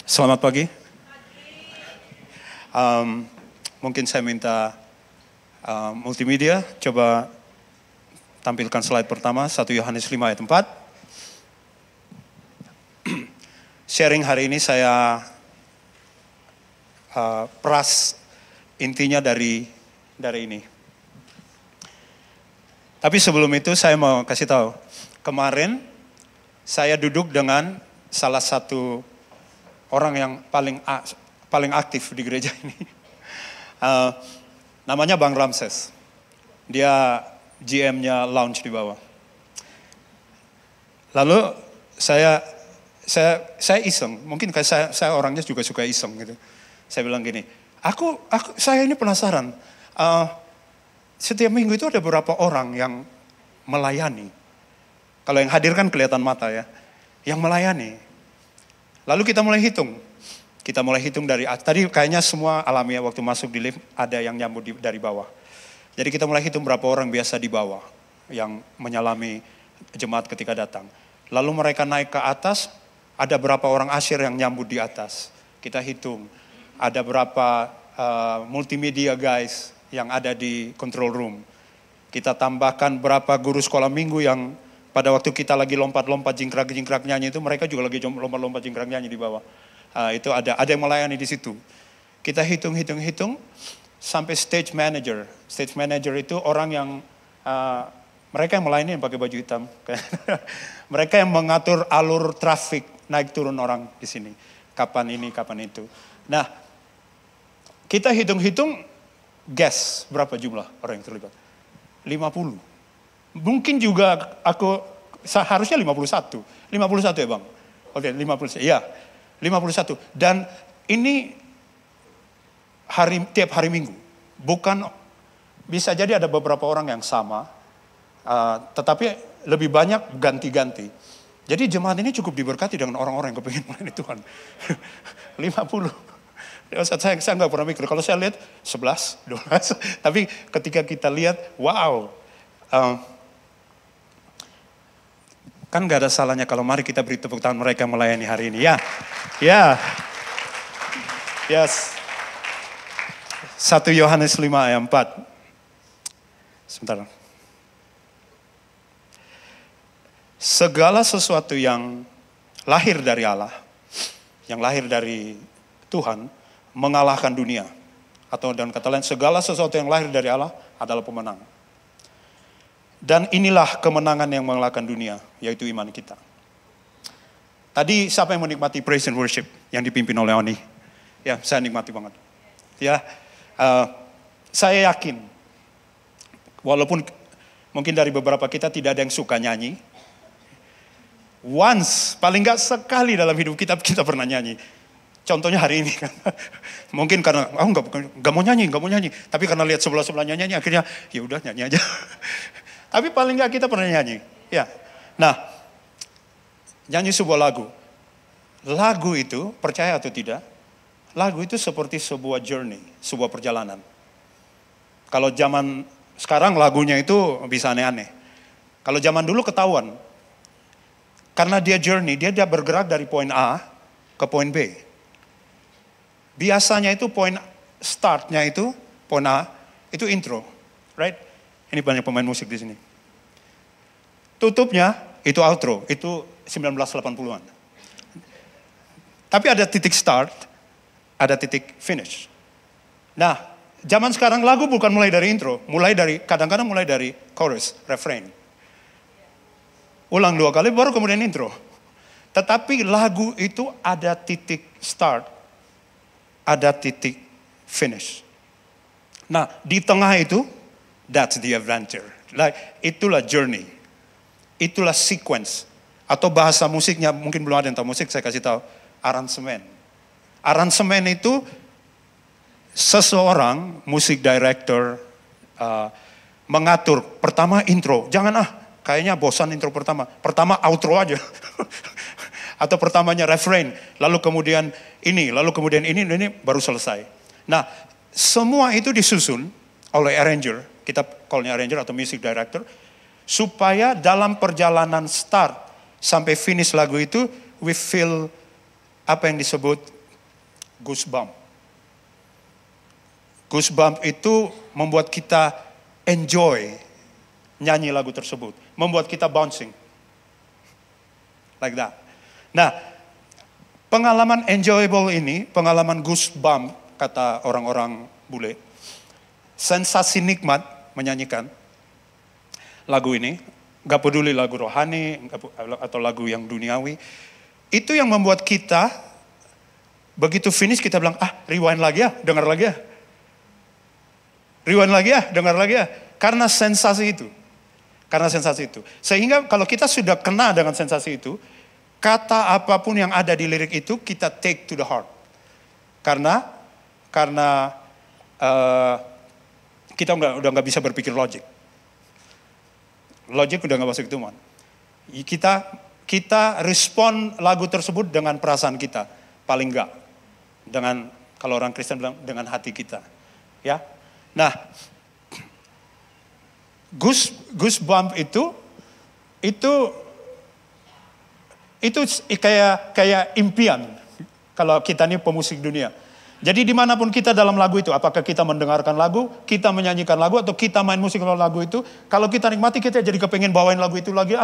Selamat pagi. Mungkin saya minta multimedia, coba tampilkan slide pertama, 1 Yohanes 5 ayat 4. Sharing hari ini saya peras intinya dari ini. Tapi sebelum itu saya mau kasih tahu, kemarin saya duduk dengan salah satu orang yang paling aktif di gereja ini. Namanya Bang Ramses. Dia GM-nya lounge di bawah. Lalu saya iseng, mungkin kayak saya orangnya juga suka iseng gitu. Saya bilang gini, saya ini penasaran. Setiap minggu itu ada beberapa orang yang melayani. Kalau yang hadir kan kelihatan mata ya, yang melayani. Lalu kita mulai hitung. Kita mulai hitung dari, tadi kayaknya semua alami ya, waktu masuk di lift ada yang nyambut dari bawah. Jadi kita mulai hitung berapa orang biasa di bawah yang menyalami jemaat ketika datang. Lalu mereka naik ke atas, ada berapa orang asyir yang nyambut di atas. Kita hitung, ada berapa multimedia guys yang ada di control room. Kita tambahkan berapa guru sekolah minggu yang pada waktu kita lagi lompat-lompat jingkrak-jingkrak nyanyi itu, mereka juga lagi lompat-lompat jingkrak nyanyi di bawah. Itu ada yang melayani di situ. Kita hitung sampai stage manager. Stage manager itu orang yang mereka yang melayani yang pakai baju hitam. Mereka yang mengatur alur trafik naik turun orang di sini. Kapan ini, kapan itu. Nah, kita hitung-hitung, guess berapa jumlah orang yang terlibat? 50. Mungkin juga seharusnya 51. 51 ya Bang? Oke, 51. Ya, 51. Dan ini tiap hari Minggu. Bukan, bisa jadi ada beberapa orang yang sama, tetapi lebih banyak ganti-ganti. Jadi jemaat ini cukup diberkati dengan orang-orang yang kepingin melayani Tuhan. 50. Saya nggak pernah mikir, kalau saya lihat 11, 12. Tapi ketika kita lihat, wow. Kan gak ada salahnya kalau mari kita beri tepuk tangan mereka melayani hari ini. Ya. Yes. 1 Yohanes 5 ayat 4. Sebentar. Segala sesuatu yang lahir dari Allah, yang lahir dari Tuhan, mengalahkan dunia. Atau dengan kata lain, segala sesuatu yang lahir dari Allah adalah pemenang. Dan inilah kemenangan yang mengalahkan dunia, yaitu iman kita. Tadi siapa yang menikmati praise and worship yang dipimpin oleh Oni? Ya, saya nikmati banget. Ya, saya yakin, walaupun mungkin dari beberapa kita tidak ada yang suka nyanyi, once, paling nggak sekali dalam hidup kita pernah nyanyi. Contohnya hari ini kan, mungkin karena nggak mau nyanyi, tapi karena lihat sebelah-sebelahnya nyanyi, akhirnya ya udah nyanyi aja. Tapi paling nggak kita pernah nyanyi, ya. Nah, nyanyi sebuah lagu. Lagu itu, percaya atau tidak, lagu itu seperti sebuah journey, sebuah perjalanan. Kalau zaman sekarang lagunya itu bisa aneh-aneh. Kalau zaman dulu ketahuan, karena dia journey, dia bergerak dari poin A ke poin B. Biasanya itu poin startnya itu, poin A, itu intro, right? Ini banyak pemain musik di sini. Tutupnya itu outro, itu 1980-an. Tapi ada titik start, ada titik finish. Nah, zaman sekarang lagu bukan mulai dari intro, kadang-kadang mulai dari chorus, refrain. Ulang 2 kali baru kemudian intro. Tetapi lagu itu ada titik start, ada titik finish. Nah, di tengah itu, that's the adventure. Itulah journey. Itulah sequence. Atau bahasa musiknya, mungkin belum ada yang tahu musik, saya kasih tahu. Aransemen. Aransemen itu seseorang, musik director, mengatur. Pertama intro. Jangan kayaknya bosan intro pertama. Pertama outro aja. Atau pertamanya refrain. Lalu kemudian ini baru selesai. Nah, semua itu disusun oleh arranger. Kita call-nya arranger atau music director, supaya dalam perjalanan start sampai finish lagu itu, we feel apa yang disebut goosebump. Goosebump itu membuat kita enjoy nyanyi lagu tersebut. Membuat kita bouncing. Like that. Nah, pengalaman enjoyable ini, pengalaman goosebump, kata orang-orang bule. Sensasi nikmat menyanyikan lagu ini. Gak peduli lagu rohani atau lagu yang duniawi. Itu yang membuat kita, begitu finish kita bilang, rewind lagi ya, dengar lagi ya. Rewind lagi ya, dengar lagi ya. Karena sensasi itu. Karena sensasi itu. Sehingga kalau kita sudah kena dengan sensasi itu, kata apapun yang ada di lirik itu kita take to the heart. Karena kita udah nggak bisa berpikir logik. Logik udah nggak masuk itu, man. Kita respon lagu tersebut dengan perasaan kita, paling nggak. Dengan, kalau orang Kristen bilang, dengan hati kita. Ya. Nah, goosebump itu kayak impian kalau kita nih pemusik dunia. Jadi dimanapun kita dalam lagu itu, apakah kita mendengarkan lagu, kita menyanyikan lagu, atau kita main musik lagu itu, kalau kita nikmati kita jadi kepengen bawain lagu itu lagi,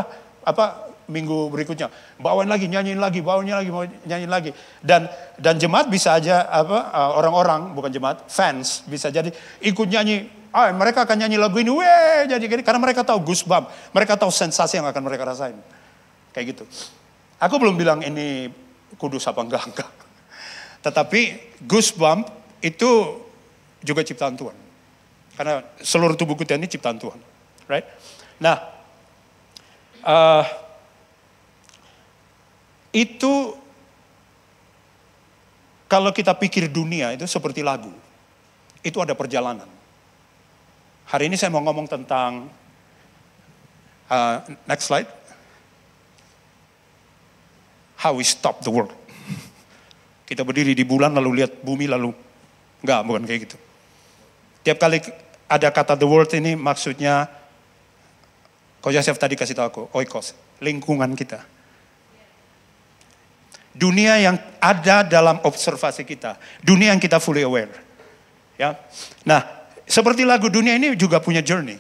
minggu berikutnya bawain lagi, nyanyiin lagi, nyanyiin lagi. Dan jemaat bisa aja orang-orang, bukan jemaat, fans bisa jadi ikut nyanyi. Mereka akan nyanyi lagu ini, jadi gini, karena mereka tahu goosebump, mereka tahu sensasi yang akan mereka rasain. Kayak gitu. Aku belum bilang ini kudus apa enggak. Tetapi goosebump itu juga ciptaan Tuhan. Karena seluruh tubuh kita ini ciptaan Tuhan. Right? Nah, itu kalau kita pikir dunia itu seperti lagu. Itu ada perjalanan. Hari ini saya mau ngomong tentang, next slide. How we stop the world. Kita berdiri di bulan lalu lihat bumi lalu, bukan kayak gitu. Tiap kali ada kata the world ini maksudnya, Coach Yosef tadi kasih tahu aku, oikos, lingkungan kita. Dunia yang ada dalam observasi kita, dunia yang kita fully aware. Ya, nah seperti lagu dunia ini juga punya journey.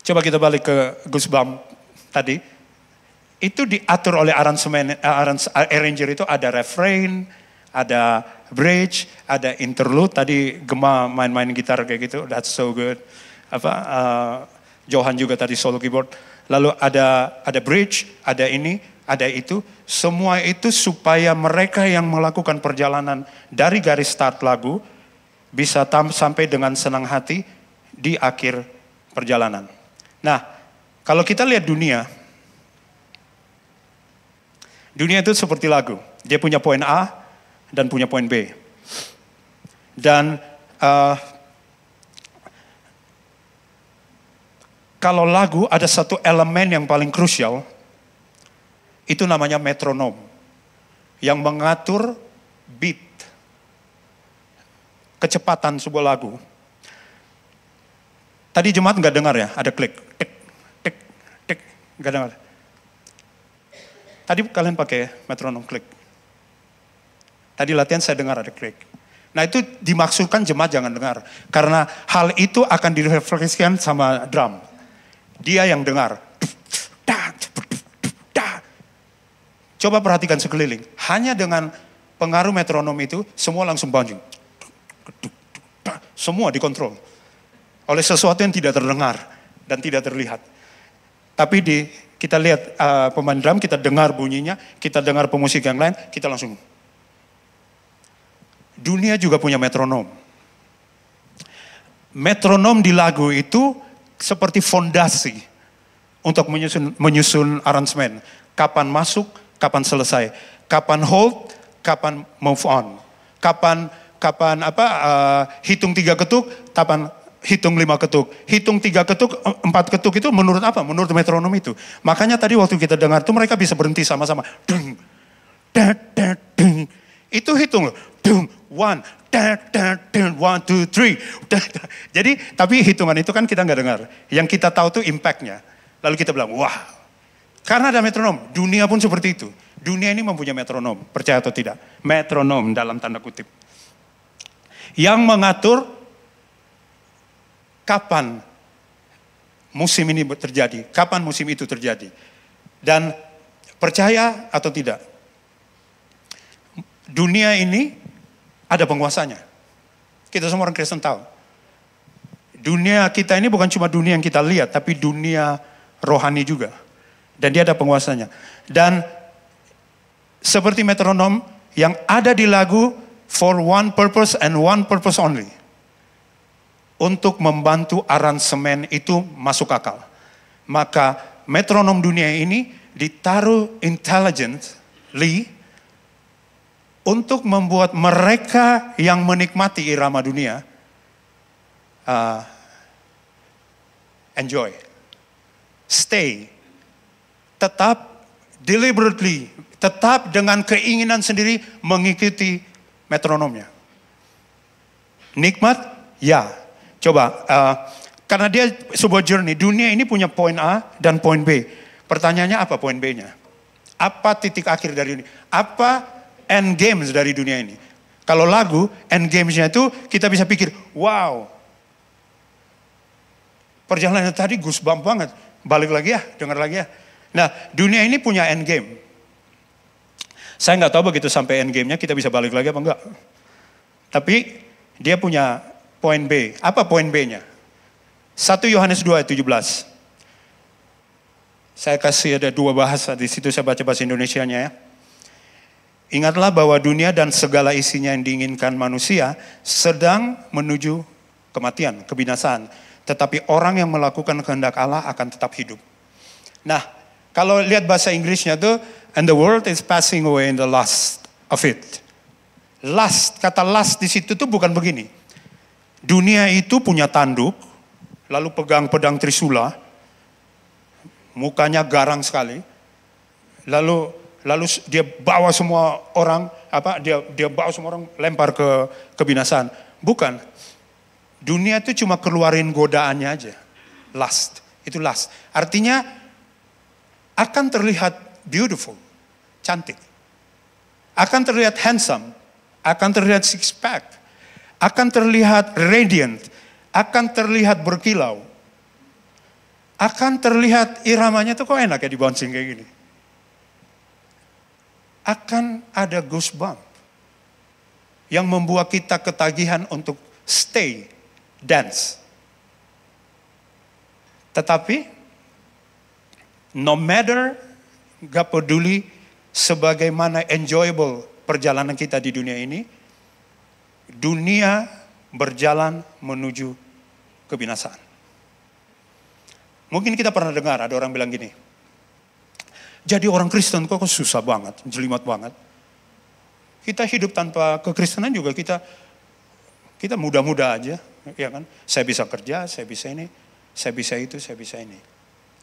Coba kita balik ke Goosebump tadi. Itu diatur oleh arranger itu ada refrain, ada bridge, ada interlude. Tadi Gema main-main gitar kayak gitu, that's so good. Johan juga tadi solo keyboard. Lalu ada bridge, ada ini, ada itu. Semua itu supaya mereka yang melakukan perjalanan dari garis start lagu bisa sampai dengan senang hati di akhir perjalanan. Nah, kalau kita lihat dunia itu seperti lagu. Dia punya poin A dan punya poin B. Dan kalau lagu ada satu elemen yang paling krusial, itu namanya metronom. Yang mengatur beat, kecepatan sebuah lagu. Tadi jemaat nggak dengar ya, ada klik, tik, tik, tik, nggak dengar. Tadi kalian pakai metronom klik. Tadi latihan saya dengar ada klik. Nah itu dimaksudkan jemaat jangan dengar. Karena hal itu akan direfleksikan sama drum. Dia yang dengar. Coba perhatikan sekeliling. Hanya dengan pengaruh metronom itu, semua langsung bounding. Semua dikontrol. Oleh sesuatu yang tidak terdengar dan tidak terlihat. Tapi kita lihat pemain drum, kita dengar bunyinya, kita dengar pemusik yang lain, kita langsung. Dunia juga punya metronom. Metronom di lagu itu seperti fondasi untuk menyusun aransemen. Kapan masuk, kapan selesai. Kapan hold, kapan move on. Kapan hitung 3 ketuk, kapan hitung 5 ketuk. Hitung 3 ketuk, 4 ketuk itu menurut apa? Menurut metronom itu. Makanya tadi waktu kita dengar itu mereka bisa berhenti sama-sama. Dung, da, da, dung. Itu hitung loh. Dung, 1, da, da, dung, 1, 2, 3. Da, da. Jadi, tapi hitungan itu kan kita nggak dengar. Yang kita tahu tuh impact-nya. Lalu kita bilang, wah. Karena ada metronom, dunia pun seperti itu. Dunia ini mempunyai metronom, percaya atau tidak. Metronom dalam tanda kutip. Yang mengatur kapan musim ini terjadi, kapan musim itu terjadi. Dan percaya atau tidak, dunia ini ada penguasanya. Kita semua orang Kristen tahu. Dunia kita ini bukan cuma dunia yang kita lihat, tapi dunia rohani juga. Dan dia ada penguasanya. Dan seperti metronom yang ada di lagu, for one purpose and one purpose only. Untuk membantu aransemen itu masuk akal. Maka metronom dunia ini ditaruh intelligently untuk membuat mereka yang menikmati irama dunia enjoy, stay, tetap deliberately, tetap dengan keinginan sendiri mengikuti metronomnya. Nikmat? Ya. Coba, karena dia sebuah journey, dunia ini punya poin A dan poin B. Pertanyaannya apa poin B-nya? Apa titik akhir dari ini? Apa end games dari dunia ini? Kalau lagu, end games-nya itu kita bisa pikir, wow. Perjalanan tadi goosebump banget. Balik lagi ya, dengar lagi ya. Nah, dunia ini punya end game. Saya nggak tahu begitu sampai end game-nya kita bisa balik lagi apa enggak. Tapi dia punya poin B. Apa poin B-nya? 1 Yohanes 2 ayat 17. Saya kasih ada 2 bahasa, di situ saya baca bahasa Indonesianya ya. Ingatlah bahwa dunia dan segala isinya yang diinginkan manusia sedang menuju kematian, kebinasaan. Tetapi orang yang melakukan kehendak Allah akan tetap hidup. Nah, kalau lihat bahasa Inggrisnya tuh, and the world is passing away in the lust of it. Lust, kata lust di situ tuh bukan begini. Dunia itu punya tanduk, lalu pegang pedang trisula, mukanya garang sekali, lalu dia bawa semua orang, dia bawa semua orang lempar ke kebinasaan. Bukan, dunia itu cuma keluarin godaannya aja, lust, itu lust. Artinya akan terlihat beautiful, cantik, akan terlihat handsome, akan terlihat six pack, akan terlihat radiant, akan terlihat berkilau, akan terlihat iramanya tuh kok enak ya dibouncing kayak gini. Akan ada goosebump yang membuat kita ketagihan untuk stay, dance. Tetapi no matter, gak peduli sebagaimana enjoyable perjalanan kita di dunia ini, dunia berjalan menuju kebinasaan. Mungkin kita pernah dengar ada orang bilang gini, jadi orang Kristen kok susah banget, jelimet banget. Kita hidup tanpa kekristenan juga kita muda-muda aja, ya kan? Saya bisa kerja, saya bisa ini, saya bisa itu, saya bisa ini.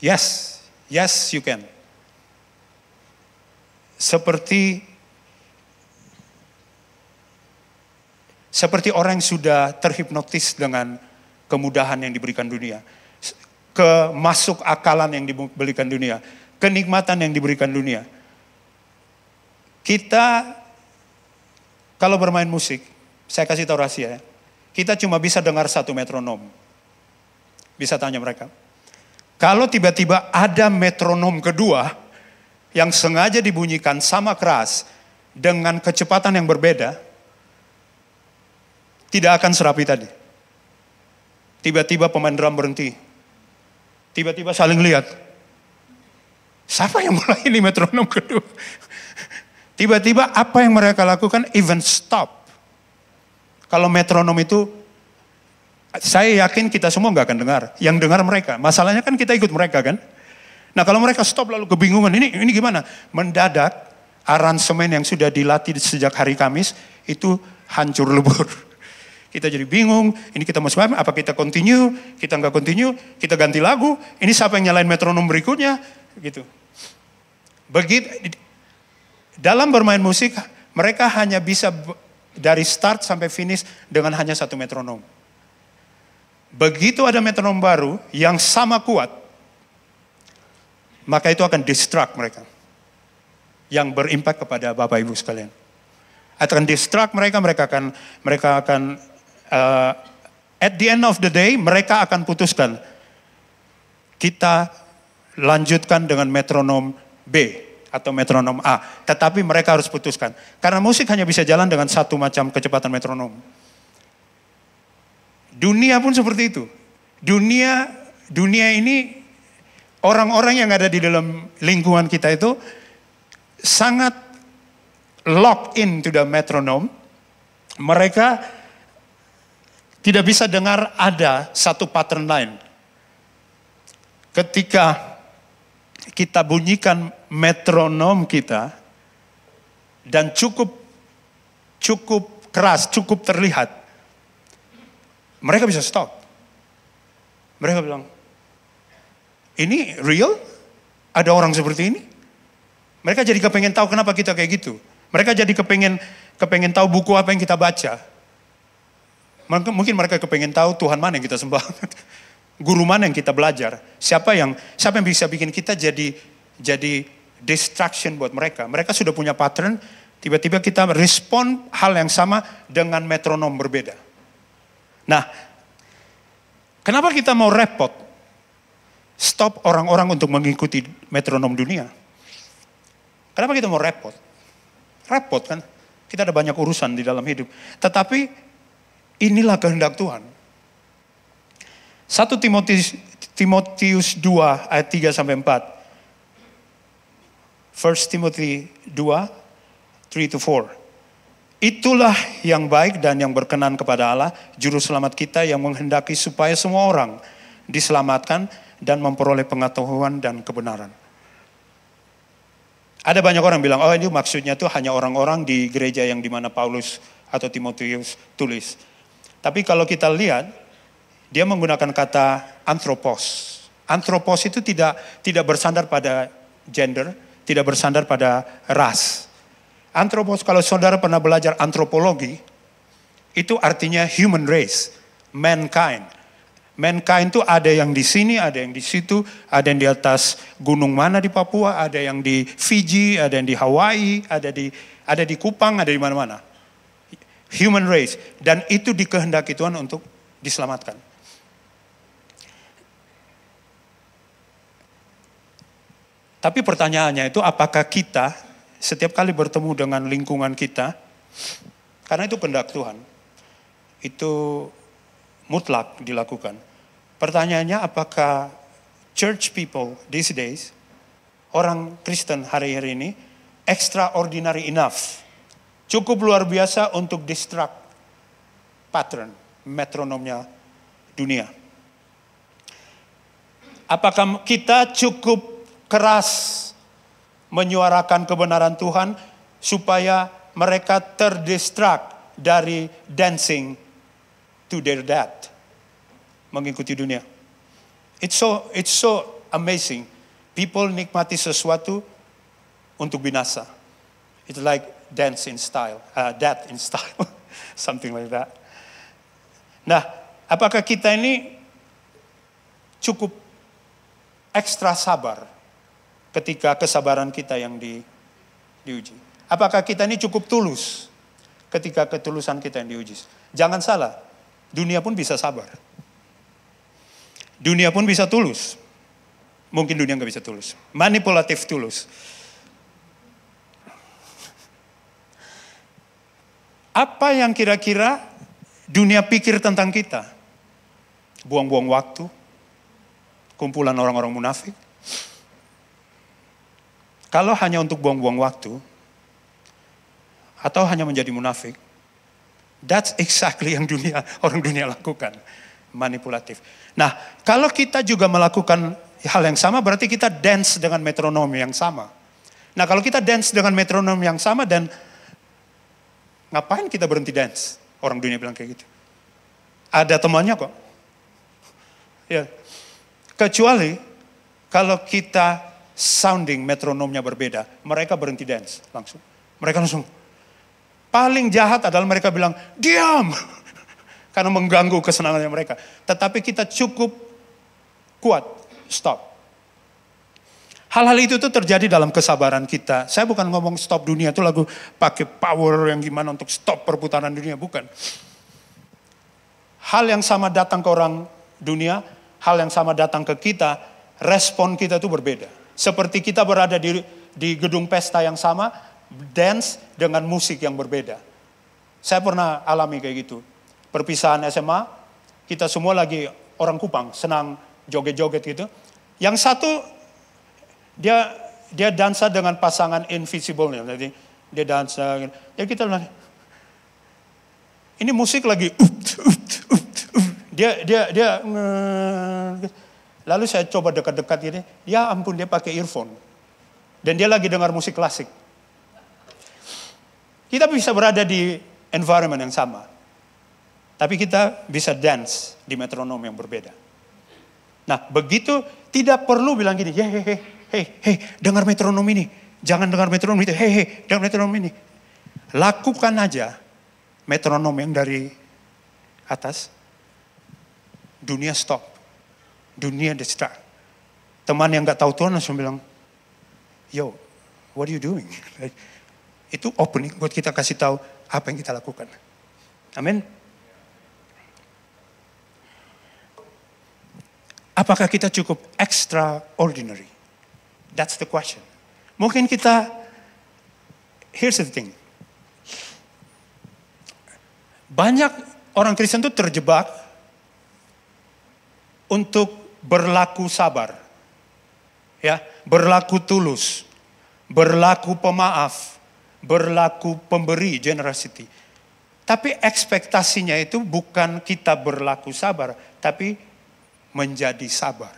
Yes, yes you can. Seperti orang yang sudah terhipnotis dengan kemudahan yang diberikan dunia. Kemasuk akalan yang diberikan dunia. Kenikmatan yang diberikan dunia. Kita, kalau bermain musik, saya kasih tahu rahasia ya. Kita cuma bisa dengar 1 metronom. Bisa tanya mereka. Kalau tiba-tiba ada metronom kedua, yang sengaja dibunyikan sama keras, dengan kecepatan yang berbeda, tidak akan serapi tadi. Tiba-tiba pemain drum berhenti. Tiba-tiba saling lihat. Siapa yang mulai ini metronom kedua? Tiba-tiba apa yang mereka lakukan? Even stop. Kalau metronom itu, saya yakin kita semua nggak akan dengar. Yang dengar mereka. Masalahnya kan kita ikut mereka kan. Nah kalau mereka stop lalu kebingungan. Ini gimana? Mendadak aransemen yang sudah dilatih sejak hari Kamis itu hancur lebur. Kita jadi bingung, ini kita mau sebab apa kita continue, kita nggak continue, kita ganti lagu, ini siapa yang nyalain metronom berikutnya, gitu. Begitu, dalam bermain musik, mereka hanya bisa dari start sampai finish dengan hanya 1 metronom. Begitu ada metronom baru yang sama kuat, maka itu akan distract mereka. Yang berimpak kepada Bapak Ibu sekalian. Akan distract mereka akan at the end of the day mereka akan putuskan kita lanjutkan dengan metronom B atau metronom A. Tetapi mereka harus putuskan. Karena musik hanya bisa jalan dengan satu macam kecepatan metronom. Dunia pun seperti itu. Dunia ini orang-orang yang ada di dalam lingkungan kita itu sangat lock in to the metronome. Mereka tidak bisa dengar ada satu pattern lain. Ketika kita bunyikan metronom kita dan cukup keras, cukup terlihat, mereka bisa stop. Mereka bilang, ini real? Ada orang seperti ini? Mereka jadi kepengen tahu kenapa kita kayak gitu. Mereka jadi kepengen tahu buku apa yang kita baca. Mungkin mereka kepengen tahu Tuhan mana yang kita sembah. Guru mana yang kita belajar. Siapa yang bisa bikin kita jadi distraction buat mereka. Mereka sudah punya pattern, tiba-tiba kita respon hal yang sama dengan metronom berbeda. Nah, kenapa kita mau repot? Stop orang-orang untuk mengikuti metronom dunia. Kenapa kita mau repot? Repot kan? Kita ada banyak urusan di dalam hidup. Tetapi inilah kehendak Tuhan. 1 Timotius 2 ayat 3 sampai 4. 1 Timothy 2, 3-4. Itulah yang baik dan yang berkenan kepada Allah, juru selamat kita yang menghendaki supaya semua orang diselamatkan dan memperoleh pengetahuan dan kebenaran. Ada banyak orang bilang, oh ini maksudnya tuh hanya orang-orang di gereja yang dimana Paulus atau Timotius tulis. Tapi kalau kita lihat, dia menggunakan kata anthropos. Anthropos itu tidak bersandar pada gender, tidak bersandar pada ras. Anthropos, kalau saudara pernah belajar antropologi, itu artinya human race, mankind. Mankind itu ada yang di sini, ada yang di situ, ada yang di atas gunung mana di Papua, ada yang di Fiji, ada yang di Hawaii, ada di Kupang, ada di mana-mana. Human race. Dan itu dikehendaki Tuhan untuk diselamatkan. Tapi pertanyaannya itu apakah kita setiap kali bertemu dengan lingkungan kita, karena itu kehendak Tuhan, itu mutlak dilakukan. Pertanyaannya apakah church people these days, orang Kristen hari-hari ini, extraordinary enough, cukup luar biasa untuk distract pattern, metronomnya dunia. Apakah kita cukup keras menyuarakan kebenaran Tuhan supaya mereka terdistract dari dancing to their death, mengikuti dunia. It's so amazing. People nikmati sesuatu untuk binasa. It's like dance in style, death in style, something like that. Nah, apakah kita ini cukup ekstra sabar ketika kesabaran kita yang diuji? Apakah kita ini cukup tulus ketika ketulusan kita yang diuji? Jangan salah, dunia pun bisa sabar. Dunia pun bisa tulus. Mungkin dunia nggak bisa tulus. Manipulatif tulus. Apa yang kira-kira dunia pikir tentang kita? Buang-buang waktu. Kumpulan orang-orang munafik. Kalau hanya untuk buang-buang waktu, atau hanya menjadi munafik, that's exactly yang orang dunia lakukan. Manipulatif. Nah, kalau kita juga melakukan hal yang sama, berarti kita dance dengan metronom yang sama. Nah, kalau kita dance dengan metronom yang sama, dan ngapain kita berhenti dance? Orang dunia bilang kayak gitu. Ada temannya kok. Ya. Kecuali kalau kita sounding metronomnya berbeda, mereka berhenti dance langsung. Mereka langsung. Paling jahat adalah mereka bilang, diam. Karena mengganggu kesenangannya mereka. Tetapi kita cukup kuat, stop. Hal-hal itu tuh terjadi dalam kesabaran kita. Saya bukan ngomong stop dunia itu lagu pakai power yang gimana untuk stop perputaran dunia, bukan. Hal yang sama datang ke orang dunia, hal yang sama datang ke kita, respon kita itu berbeda. Seperti kita berada di gedung pesta yang sama, dance dengan musik yang berbeda. Saya pernah alami kayak gitu. Perpisahan SMA, kita semua lagi orang Kupang, senang joget-joget gitu. Yang satu, dia dansa dengan pasangan invisible-nya. Jadi dia dansa, ya kita bilang, ini musik lagi, dia lalu saya coba dekat-dekat ini, ya ampun dia pakai earphone. Dan dia lagi dengar musik klasik. Kita bisa berada di environment yang sama. Tapi kita bisa dance di metronom yang berbeda. Nah begitu tidak perlu bilang gini, hei, dengar metronom ini. Jangan dengar metronom itu, hei, dengar metronom ini. Lakukan aja metronom yang dari atas. Dunia stop. Dunia distract. Teman yang gak tahu Tuhan langsung bilang, yo, what are you doing? Itu opening buat kita kasih tahu apa yang kita lakukan. Amin. Apakah kita cukup extraordinary? That's the question. Mungkin kita, here's the thing. Banyak orang Kristen itu terjebak untuk berlaku sabar. Ya, berlaku tulus, berlaku pemaaf, berlaku pemberi, generosity. Tapi ekspektasinya itu bukan kita berlaku sabar, tapi menjadi sabar.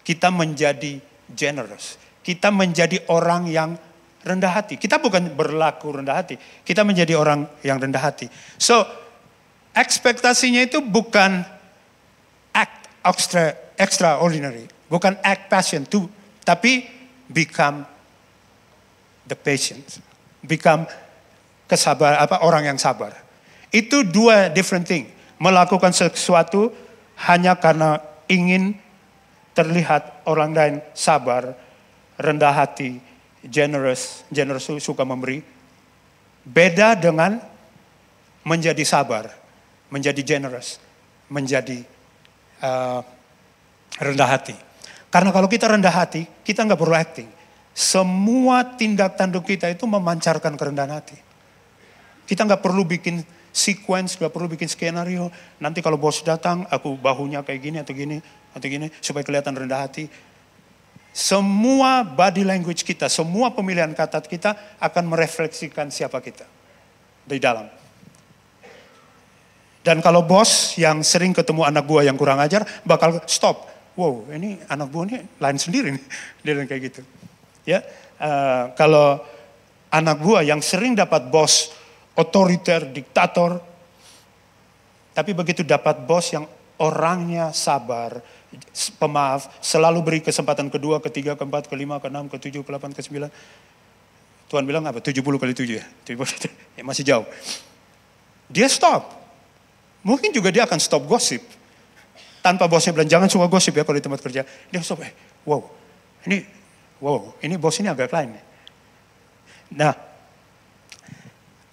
Kita menjadi generous. Kita menjadi orang yang rendah hati. Kita bukan berlaku rendah hati. Kita menjadi orang yang rendah hati. So, ekspektasinya itu bukan act extraordinary. Bukan act passion too. Tapi become the patient. Become orang yang sabar. Itu dua different thing. Melakukan sesuatu hanya karena ingin terlihat orang lain sabar, rendah hati, generous suka memberi. Beda dengan menjadi sabar, menjadi generous, menjadi rendah hati. Karena kalau kita rendah hati, kita nggak perlu acting. Semua tindak tanduk kita itu memancarkan kerendahan hati. Kita nggak perlu bikin sequence, nggak perlu bikin skenario. Nanti kalau bos datang, aku bahunya kayak gini atau gini, supaya kelihatan rendah hati. Semua body language kita, semua pemilihan kata kita akan merefleksikan siapa kita di dalam. Dan kalau bos yang sering ketemu anak buah yang kurang ajar, bakal stop. Wow, ini anak buah ini lain sendiri nih. Dia bilang kayak gitu. Ya, kalau anak buah yang sering dapat bos otoriter, diktator, tapi begitu dapat bos yang orangnya sabar, pemaaf, selalu beri kesempatan kedua, ketiga, keempat, kelima, keenam, ketujuh, ke-8, ke-9. Tuhan bilang apa? 70 kali 7 ya? Ya masih jauh. Dia stop. Mungkin juga dia akan stop gosip. Tanpa bosnya bilang, jangan suka gosip ya kalau di tempat kerja. Dia stop, ini bos ini agak lain. Nah,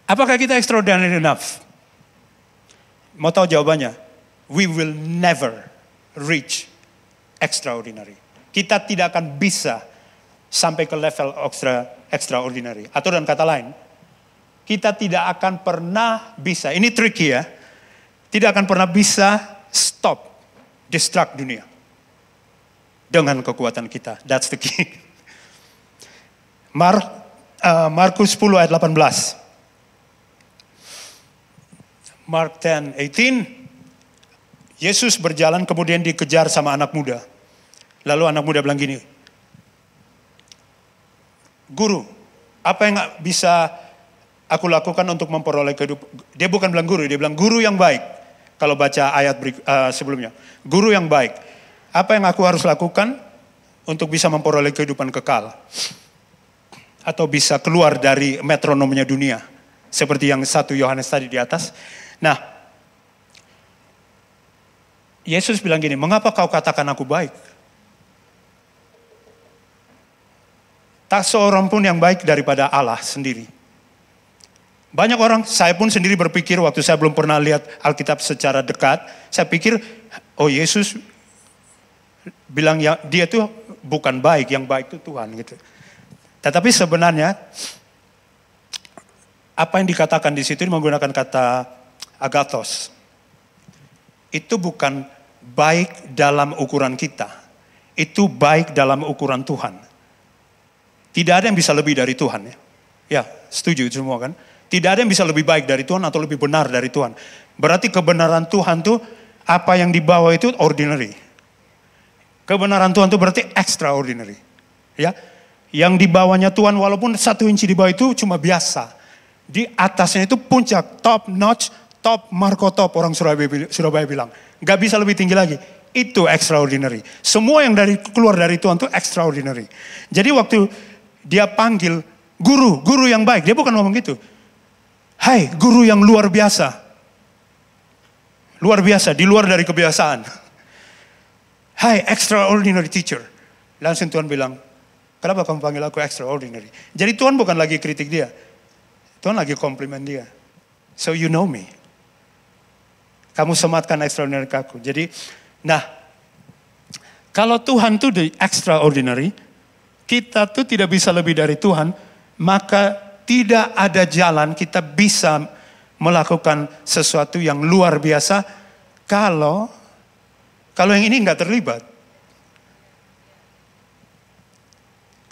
apakah kita extraordinary enough? Mau tahu jawabannya? We will never reach extraordinary. Kita tidak akan bisa sampai ke level extraordinary. Atau dengan kata lain, kita tidak akan pernah bisa, ini tricky ya, tidak akan pernah bisa stop, distract dunia. Dengan kekuatan kita, that's the key. Markus 10 ayat 18. Mark 10:18. Yesus berjalan kemudian dikejar sama anak muda. Lalu anak muda bilang gini, Guru, apa yang bisa aku lakukan untuk memperoleh kehidupan? Dia bukan bilang guru, dia bilang guru yang baik. Kalau baca ayat sebelumnya. Guru yang baik. Apa yang aku harus lakukan untuk bisa memperoleh kehidupan kekal? Atau bisa keluar dari metronomnya dunia. Seperti yang 1 Yohanes tadi di atas. Nah, Yesus bilang gini, mengapa kau katakan aku baik? Tak seorang pun yang baik daripada Allah sendiri. Banyak orang, saya pun sendiri berpikir waktu saya belum pernah lihat Alkitab secara dekat, saya pikir, oh Yesus bilang ya, dia tuh bukan baik, yang baik itu Tuhan gitu. Tetapi sebenarnya apa yang dikatakan di situ menggunakan kata agathos. Itu bukan baik dalam ukuran kita. Itu baik dalam ukuran Tuhan. Tidak ada yang bisa lebih dari Tuhan. Ya, setuju semua kan? Tidak ada yang bisa lebih baik dari Tuhan atau lebih benar dari Tuhan. Berarti kebenaran Tuhan tuh apa yang dibawa itu ordinary. Kebenaran Tuhan itu berarti extraordinary. Ya, yang dibawanya Tuhan walaupun 1 inci di bawah itu cuma biasa. Di atasnya itu puncak, top notch, top Marco top orang Surabaya bilang. Gak bisa lebih tinggi lagi. Itu extraordinary. Semua yang keluar dari Tuhan itu extraordinary. Jadi waktu dia panggil guru yang baik, dia bukan ngomong gitu. Hai, guru yang luar biasa. Luar biasa, di luar dari kebiasaan. Hai, extraordinary teacher. Langsung Tuhan bilang, kenapa kamu panggil aku extraordinary? Jadi Tuhan bukan lagi kritik dia. Tuhan lagi komplimen dia. So you know me. Kamu sematkan extraordinary ke aku. Jadi, nah, kalau Tuhan itu the extraordinary, kita tuh tidak bisa lebih dari Tuhan, maka tidak ada jalan kita bisa melakukan sesuatu yang luar biasa kalau yang ini nggak terlibat.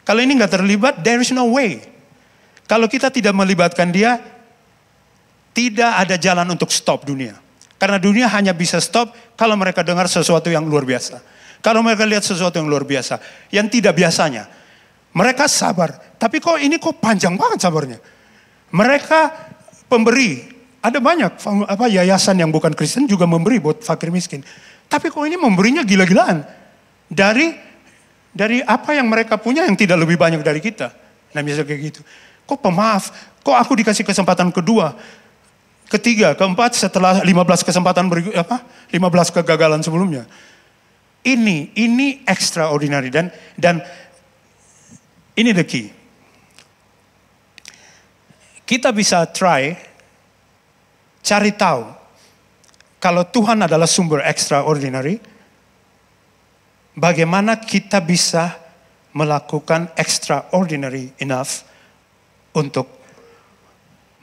Kalau ini nggak terlibat, there is no way. Kalau kita tidak melibatkan dia, tidak ada jalan untuk stop dunia. Karena dunia hanya bisa stop kalau mereka dengar sesuatu yang luar biasa. Kalau mereka lihat sesuatu yang luar biasa, yang tidak biasanya. Mereka sabar, tapi kok panjang banget sabarnya. Mereka pemberi, ada banyak yayasan yang bukan Kristen juga memberi buat fakir miskin. Tapi kok ini memberinya gila-gilaan. Dari apa yang mereka punya yang tidak lebih banyak dari kita. Nah misalnya kayak gitu. Kok pemaaf, kok aku dikasih kesempatan kedua, ketiga, keempat setelah 15 kesempatan 15 kegagalan sebelumnya. Ini extraordinary dan ini the key. Kita bisa cari tahu kalau Tuhan adalah sumber extraordinary, bagaimana kita bisa melakukan extraordinary enough untuk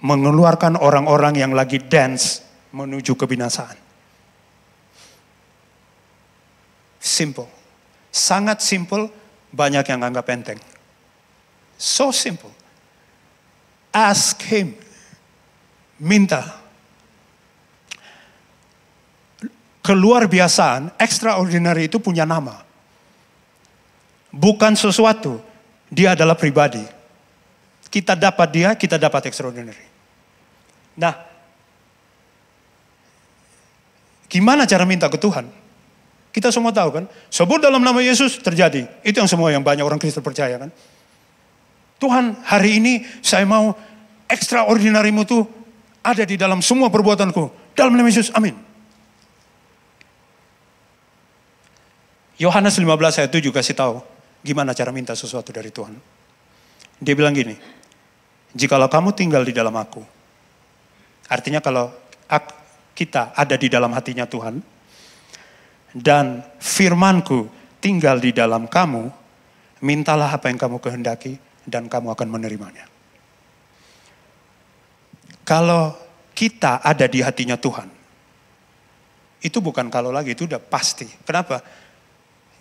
mengeluarkan orang-orang yang lagi dance menuju kebinasaan. Simple. Sangat simple, banyak yang anggap enteng. So simple. Ask him. Minta. Keluar biasaan, extraordinary itu punya nama. Bukan sesuatu. Dia adalah pribadi. Kita dapat dia, kita dapat extraordinary. Nah, gimana cara minta ke Tuhan? Kita semua tahu kan, sebut dalam nama Yesus terjadi. Itu yang semua yang banyak orang Kristen percaya kan. Tuhan, hari ini saya mau extraordinary-Mu tuh ada di dalam semua perbuatanku. Dalam nama Yesus, amin. Yohanes 15 ayat 7 kasih tahu gimana cara minta sesuatu dari Tuhan. Dia bilang gini, jikalau kamu tinggal di dalam aku, artinya kalau kita ada di dalam hatinya Tuhan, dan firmanku tinggal di dalam kamu, mintalah apa yang kamu kehendaki, dan kamu akan menerimanya. Kalau kita ada di hatinya Tuhan, itu bukan kalau lagi, itu udah pasti. Kenapa?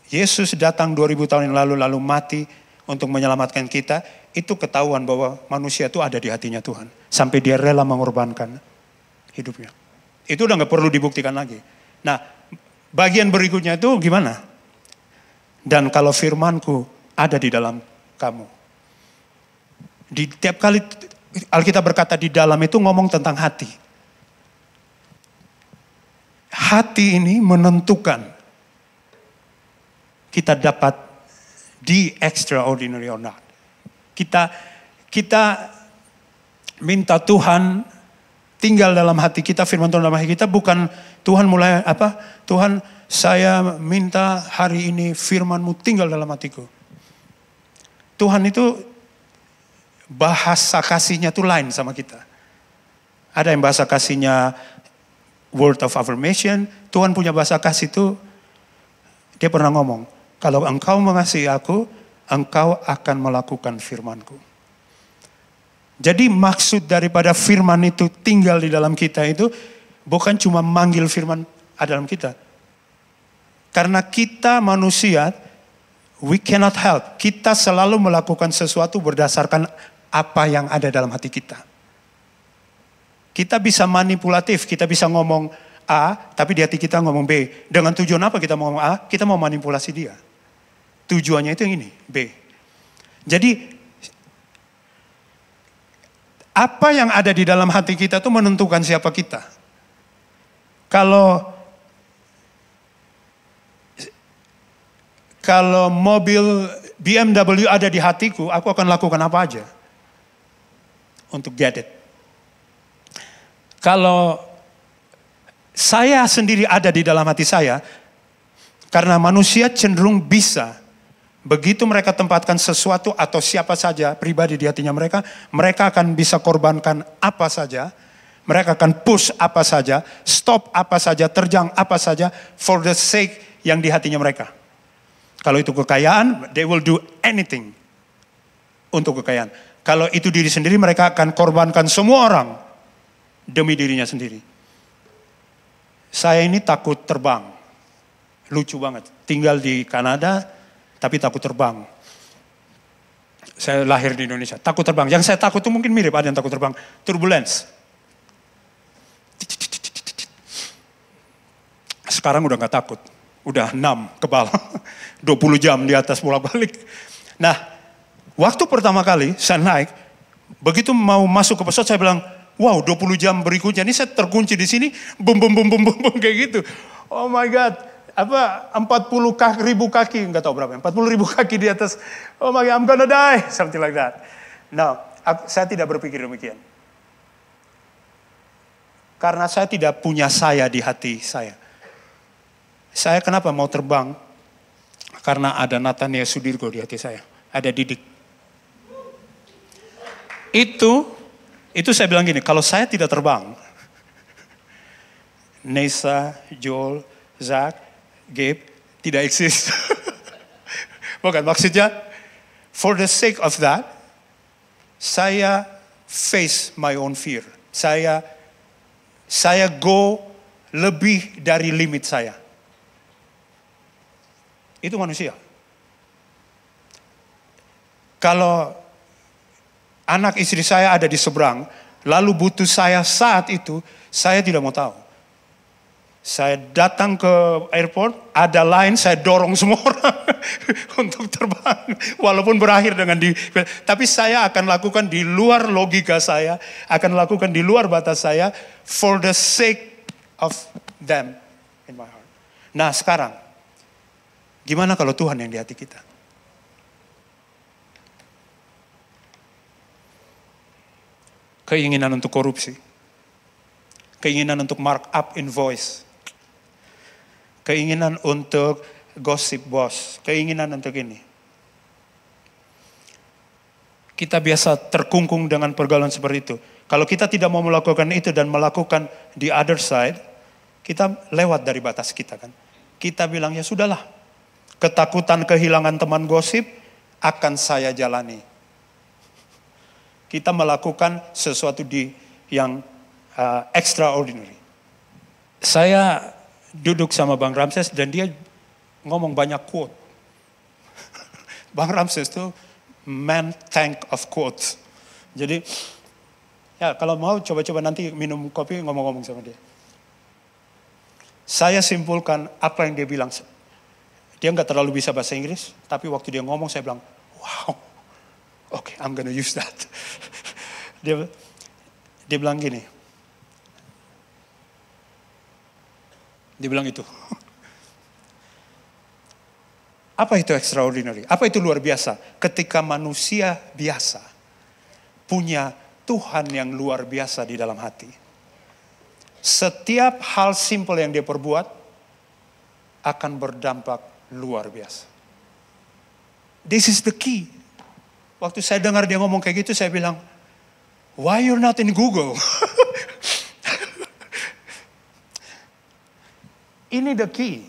Yesus datang 2000 tahun yang lalu mati untuk menyelamatkan kita, itu ketahuan bahwa manusia itu ada di hatinya Tuhan. Sampai dia rela mengorbankan hidupnya. Itu udah gak perlu dibuktikan lagi. Nah, bagian berikutnya itu gimana? Dan kalau firmanku ada di dalam kamu. Di tiap kali Alkitab berkata di dalam itu ngomong tentang hati. Hati ini menentukan kita dapat di extraordinary or not. Kita minta Tuhan tinggal dalam hati kita, firman Tuhan dalam hati kita, bukan Tuhan mulai Tuhan saya minta hari ini firman-Mu tinggal dalam hatiku. Tuhan itu bahasa kasihnya tuh lain sama kita. Ada yang bahasa kasihnya word of affirmation. Tuhan punya bahasa kasih itu, dia pernah ngomong, kalau engkau mengasihi aku, engkau akan melakukan firman-Ku. Jadi maksud daripada firman itu tinggal di dalam kita itu bukan cuma manggil firman ada dalam kita. Karena kita manusia, we cannot help. Kita selalu melakukan sesuatu berdasarkan apa yang ada dalam hati kita. Kita bisa manipulatif, kita bisa ngomong A, tapi di hati kita ngomong B. Dengan tujuan apa kita mau ngomong A? Kita mau manipulasi dia. Tujuannya itu yang ini, B. Jadi, apa yang ada di dalam hati kita itu menentukan siapa kita. Kalau mobil BMW ada di hatiku, aku akan lakukan apa aja untuk get it. Kalau saya sendiri ada di dalam hati saya, karena manusia cenderung bisa, begitu mereka tempatkan sesuatu atau siapa saja pribadi di hatinya mereka, mereka akan bisa korbankan apa saja, mereka akan push apa saja, stop apa saja, terjang apa saja, for the sake yang di hatinya mereka. Kalau itu kekayaan, they will do anything untuk kekayaan. Kalau itu diri sendiri, mereka akan korbankan semua orang demi dirinya sendiri. Saya ini takut terbang. Lucu banget. Tinggal di Kanada, tapi takut terbang. Saya lahir di Indonesia, takut terbang. Yang saya takut itu mungkin mirip, ada yang takut terbang. Turbulence. Sekarang udah gak takut. Udah 6 kebal. 20 jam di atas bolak-balik. Nah, waktu pertama kali saya naik, begitu mau masuk ke pesawat saya bilang, wow 20 jam berikutnya, ini saya terkunci di sini, bum kayak gitu. Oh my God, 40 ribu kaki, nggak tahu berapa, 40 ribu kaki di atas. Oh my God, I'm gonna die, something like that. No, saya tidak berpikir demikian. Karena saya tidak punya saya di hati saya. Saya kenapa mau terbang? Karena ada Nathaniel Sudirgo di hati saya. Ada Didik. Itu saya bilang gini, kalau saya tidak terbang, Nesa, Joel, Zach, Gabe, tidak eksis. Bukan, maksudnya, for the sake of that, saya face my own fear. Saya go lebih dari limit saya. Itu manusia. Kalau anak istri saya ada di seberang, lalu butuh saya saat itu, saya tidak mau tahu. Saya datang ke airport, ada line, saya dorong semua orang untuk terbang. Walaupun berakhir dengan tapi saya akan lakukan di luar logika saya, akan lakukan di luar batas saya, for the sake of them in my heart. Nah sekarang, gimana kalau Tuhan yang di hati kita? Keinginan untuk korupsi. Keinginan untuk mark up invoice. Keinginan untuk gossip bos. Keinginan untuk ini. Kita biasa terkungkung dengan pergaulan seperti itu. Kalau kita tidak mau melakukan itu dan melakukan the other side, kita lewat dari batas kita kan. Kita bilang ya sudahlah. Ketakutan kehilangan teman gosip akan saya jalani. Kita melakukan sesuatu yang extraordinary. Saya duduk sama Bang Ramses dan dia ngomong banyak quote. Bang Ramses itu man tank of quotes. Jadi ya kalau mau coba-coba nanti minum kopi ngomong-ngomong sama dia. Saya simpulkan apa yang dia bilang. Dia nggak terlalu bisa bahasa Inggris, tapi waktu dia ngomong saya bilang, wow, okay, I'm gonna use that. Dia bilang gini, dia bilang itu. Apa itu extraordinary? Apa itu luar biasa? Ketika manusia biasa punya Tuhan yang luar biasa di dalam hati. Setiap hal simple yang dia perbuat akan berdampak luar biasa. This is the key. Waktu saya dengar dia ngomong kayak gitu, saya bilang, why you're not in Google? Ini the key.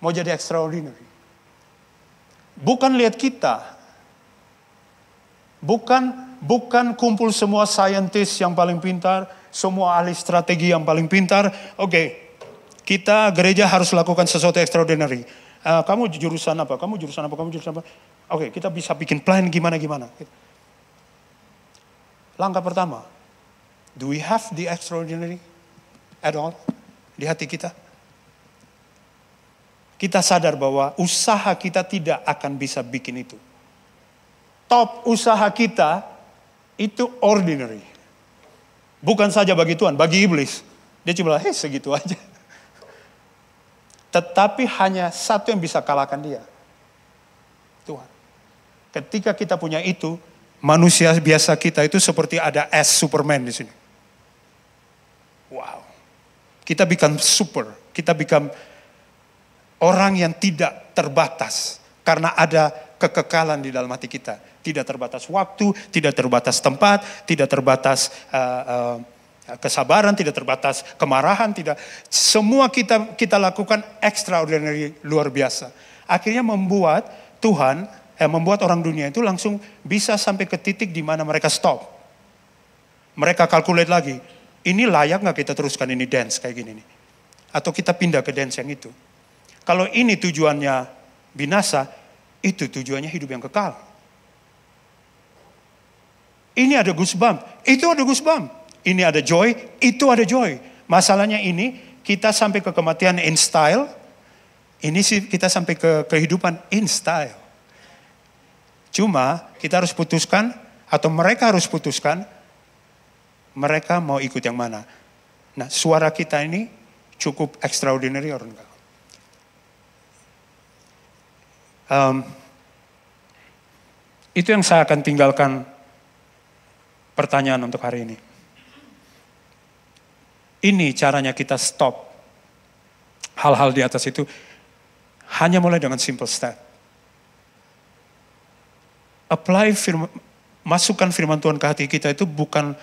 Mau jadi extraordinary. Bukan lihat kita. Bukan kumpul semua scientist yang paling pintar, semua ahli strategi yang paling pintar. Oke, kita gereja harus lakukan sesuatu extraordinary. Kamu jurusan apa? Kamu jurusan apa? Kamu jurusan apa? Oke, kita bisa bikin plan gimana-gimana. Langkah pertama, do we have the extraordinary at all di hati kita? Kita sadar bahwa usaha kita tidak akan bisa bikin itu. Top usaha kita itu ordinary. Bukan saja bagi Tuhan, bagi iblis. Dia cuma bilang, segitu aja. Tetapi hanya satu yang bisa kalahkan dia. Tuhan. Ketika kita punya itu, manusia biasa kita itu seperti ada es Superman di sini. Wow. Kita become super. Kita become orang yang tidak terbatas. Karena ada kekekalan di dalam hati kita. Tidak terbatas waktu, tidak terbatas tempat, tidak terbatas kesabaran, tidak terbatas kemarahan, tidak. Semua kita lakukan extraordinary, luar biasa. Akhirnya membuat Tuhan, membuat orang dunia itu langsung bisa sampai ke titik di mana mereka stop. Mereka calculate lagi, ini layak gak kita teruskan ini dance kayak gini nih? Atau kita pindah ke dance yang itu. Kalau ini tujuannya binasa, itu tujuannya hidup yang kekal. Ini ada goosebump, itu ada goosebump. Ini ada joy, itu ada joy. Masalahnya ini, kita sampai ke kematian in style. Ini sih kita sampai ke kehidupan in style. Cuma kita harus putuskan, atau mereka harus putuskan, mereka mau ikut yang mana. Nah, suara kita ini cukup extraordinary or enggak? Itu yang saya akan tinggalkan pertanyaan untuk hari ini. Ini caranya kita stop hal-hal di atas itu hanya mulai dengan simple step. Apply masukkan firman Tuhan ke hati kita itu bukan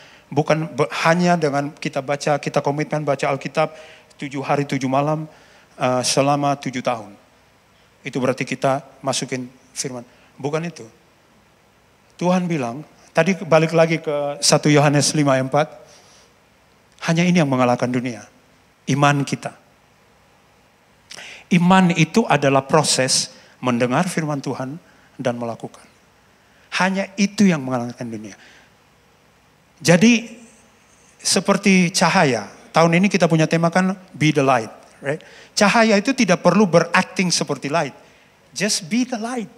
hanya dengan kita baca, kita komitmen baca Alkitab 7 hari 7 malam selama 7 tahun. Itu berarti kita masukin firman. Bukan itu. Tuhan bilang, tadi balik lagi ke 1 Yohanes 5 ayat 4. Hanya ini yang mengalahkan dunia. Iman kita. Iman itu adalah proses mendengar firman Tuhan dan melakukan. Hanya itu yang mengalahkan dunia. Jadi seperti cahaya. Tahun ini kita punya tema kan be the light. Right? Cahaya itu tidak perlu beracting seperti light. Just be the light.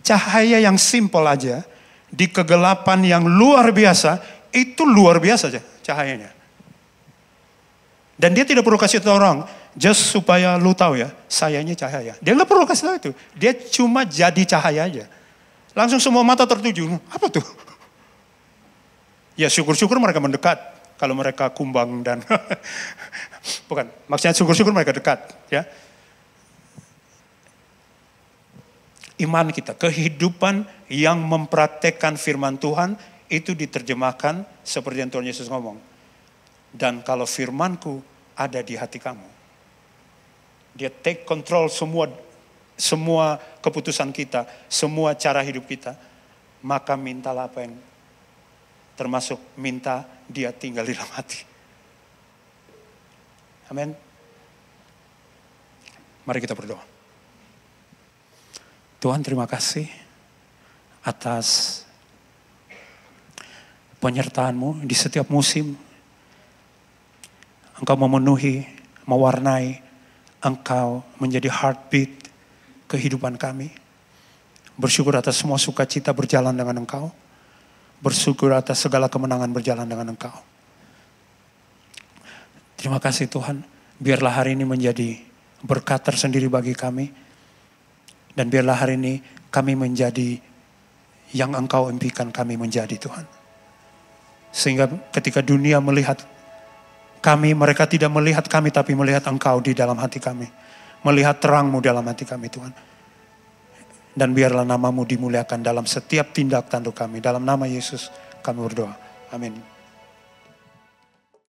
Cahaya yang simple aja. Di kegelapan yang luar biasa. Itu luar biasa aja cahayanya. Dan dia tidak perlu kasih tahu orang. Just supaya lu tahu ya. Saya ini cahaya. Dia nggak perlu kasih tahu itu. Dia cuma jadi cahaya aja. Langsung semua mata tertuju. Apa tuh? Ya syukur-syukur mereka mendekat. Kalau mereka kumbang dan bukan, maksudnya syukur-syukur mereka dekat, ya. Iman kita, kehidupan yang mempraktekkan firman Tuhan itu diterjemahkan seperti yang Tuhan Yesus ngomong. Dan kalau firmanku ada di hati kamu, dia take control semua keputusan kita, semua cara hidup kita, maka mintalah apa yang termasuk minta dia tinggal di dalam hati. Amin. Mari kita berdoa. Tuhan, terima kasih atas penyertaan-Mu di setiap musim. Engkau memenuhi, mewarnai, Engkau menjadi heartbeat kehidupan kami. Bersyukur atas semua sukacita berjalan dengan Engkau. Bersyukur atas segala kemenangan berjalan dengan Engkau. Terima kasih Tuhan. Biarlah hari ini menjadi berkat tersendiri bagi kami. Dan biarlah hari ini kami menjadi yang Engkau impikan kami menjadi Tuhan. Sehingga ketika dunia melihat kami, mereka tidak melihat kami tapi melihat Engkau di dalam hati kami. Melihat terang-Mu dalam hati kami Tuhan. Dan biarlah namamu dimuliakan dalam setiap tindak tanduk kami. Dalam nama Yesus kami berdoa. Amin.